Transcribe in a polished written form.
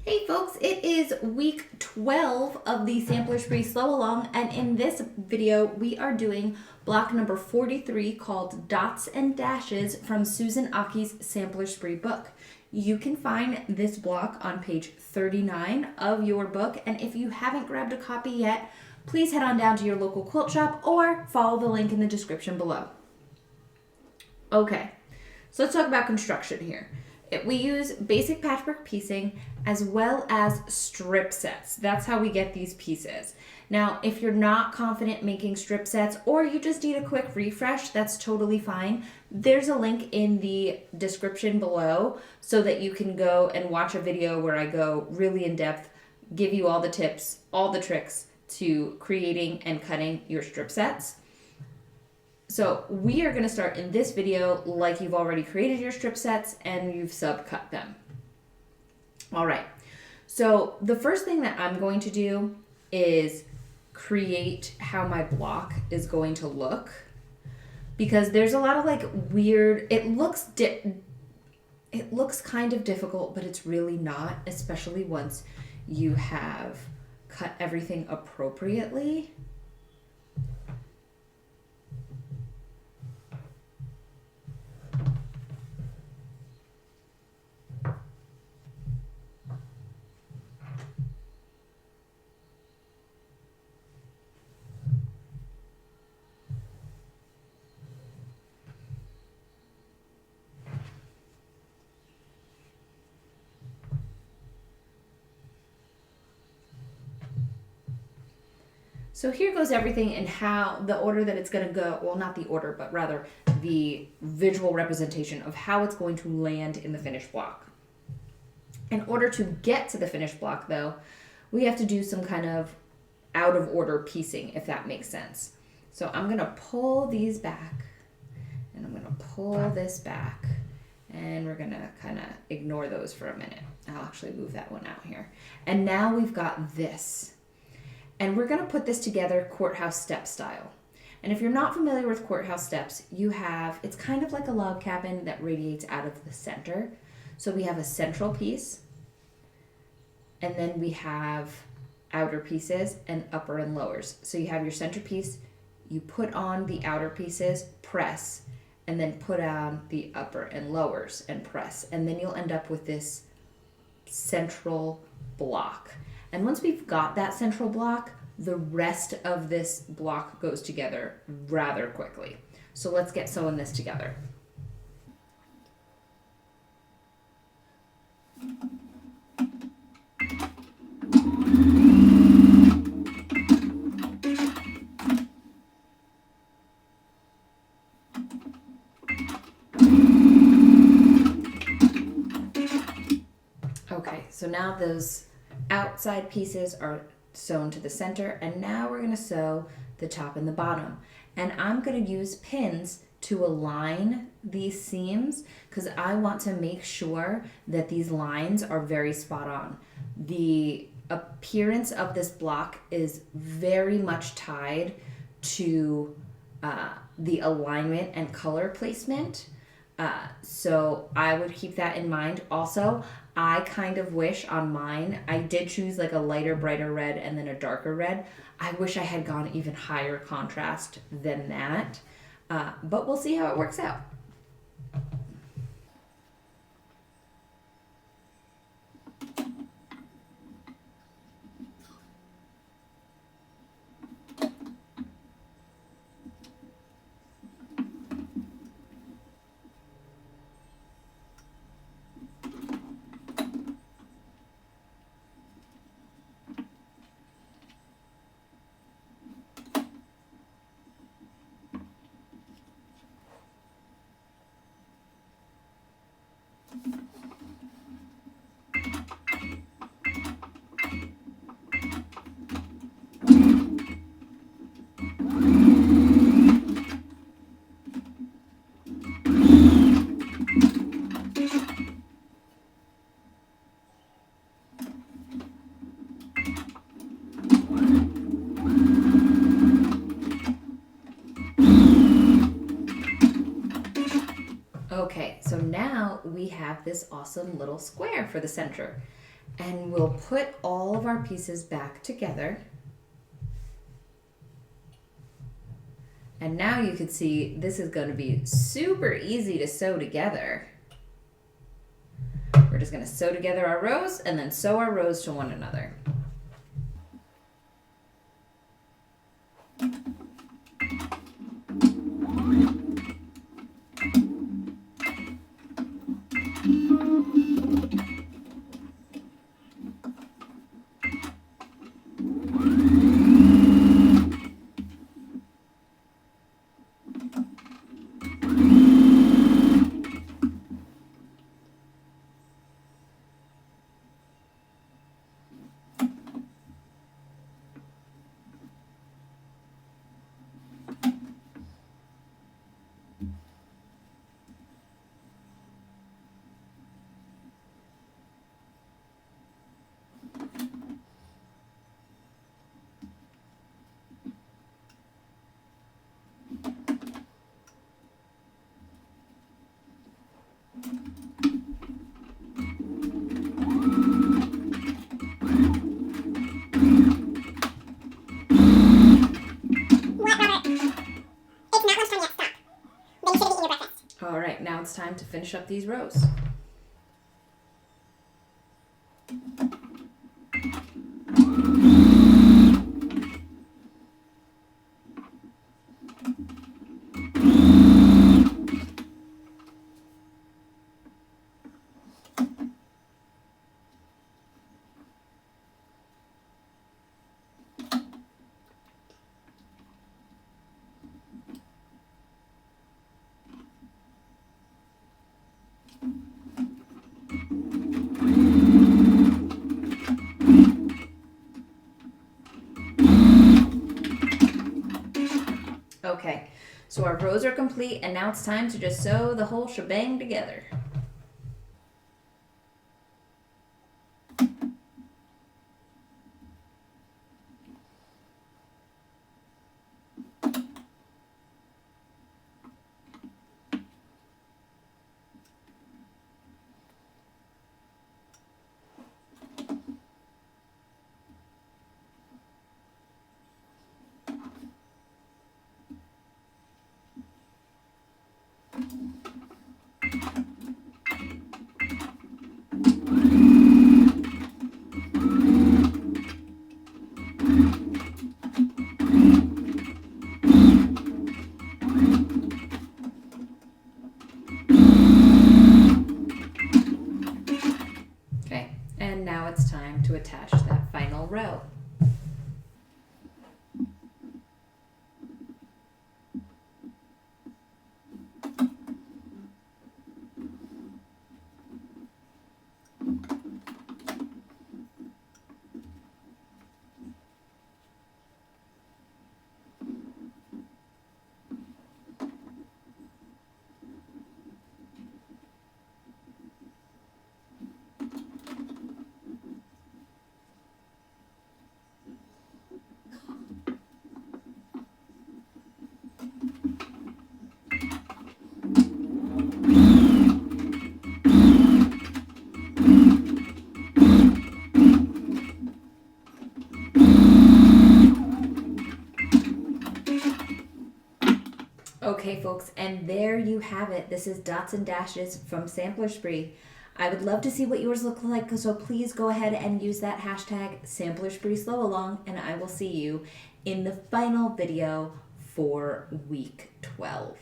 Hey folks, it is week 12 of the Sampler Spree Slow Along, and in this video we are doing block number 43 called Dots and Dashes from Susan Aki's Sampler Spree book. You can find this block on page 39 of your book, and if you haven't grabbed a copy yet, please head on down to your local quilt shop or follow the link in the description below. Okay, so let's talk about construction here. We use basic patchwork piecing as well as strip sets. That's how we get these pieces. Now, if you're not confident making strip sets or you just need a quick refresh, that's totally fine. There's a link in the description below so that you can go and watch a video where I go really in depth, give you all the tips, all the tricks to creating and cutting your strip sets. So we are going to start in this video like you've already created your strip sets and you've subcut them. All right, so the first thing that I'm going to do is create how my block is going to look, because there's a lot of like weird, it looks kind of difficult, but it's really not, especially once you have cut everything appropriately. So here goes everything in how the order that it's going to go, well, not the order, but rather the visual representation of how it's going to land in the finished block. In order to get to the finished block, though, we have to do some kind of out of order piecing, if that makes sense. So I'm going to pull these back, and I'm going to pull this back, and we're going to kind of ignore those for a minute. I'll actually move that one out here. And now we've got this. And we're going to put this together courthouse step style. And if you're not familiar with courthouse steps, it's kind of like a log cabin that radiates out of the center. So we have a central piece, and then we have outer pieces and upper and lowers. So you have your center piece, you put on the outer pieces, press, and then put on the upper and lowers and press. And then you'll end up with this central block. And once we've got that central block, the rest of this block goes together rather quickly. So let's get sewing this together. Okay, so now those outside pieces are sewn to the center, and now we're going to sew the top and the bottom. And I'm going to use pins to align these seams because I want to make sure that these lines are very spot on. The appearance of this block is very much tied to the alignment and color placement. So I would keep that in mind. Also, I kind of wish on mine, I did choose like a lighter, brighter red and then a darker red. I wish I had gone even higher contrast than that, but we'll see how it works out. we have this awesome little square for the center. And we'll put all of our pieces back together. And now you can see this is going to be super easy to sew together. We're just going to sew together our rows and then sew our rows to one another. All right, now it's time to finish up these rows. Okay, so our rows are complete and now it's time to just sew the whole shebang together. Okay, and now it's time to attach that final row. Okay, folks, and there you have it. This is Dots and Dashes from Sampler Spree. I would love to see what yours look like, so please go ahead and use that hashtag Sampler Spree Sew Along, and I will see you in the final video for week 12.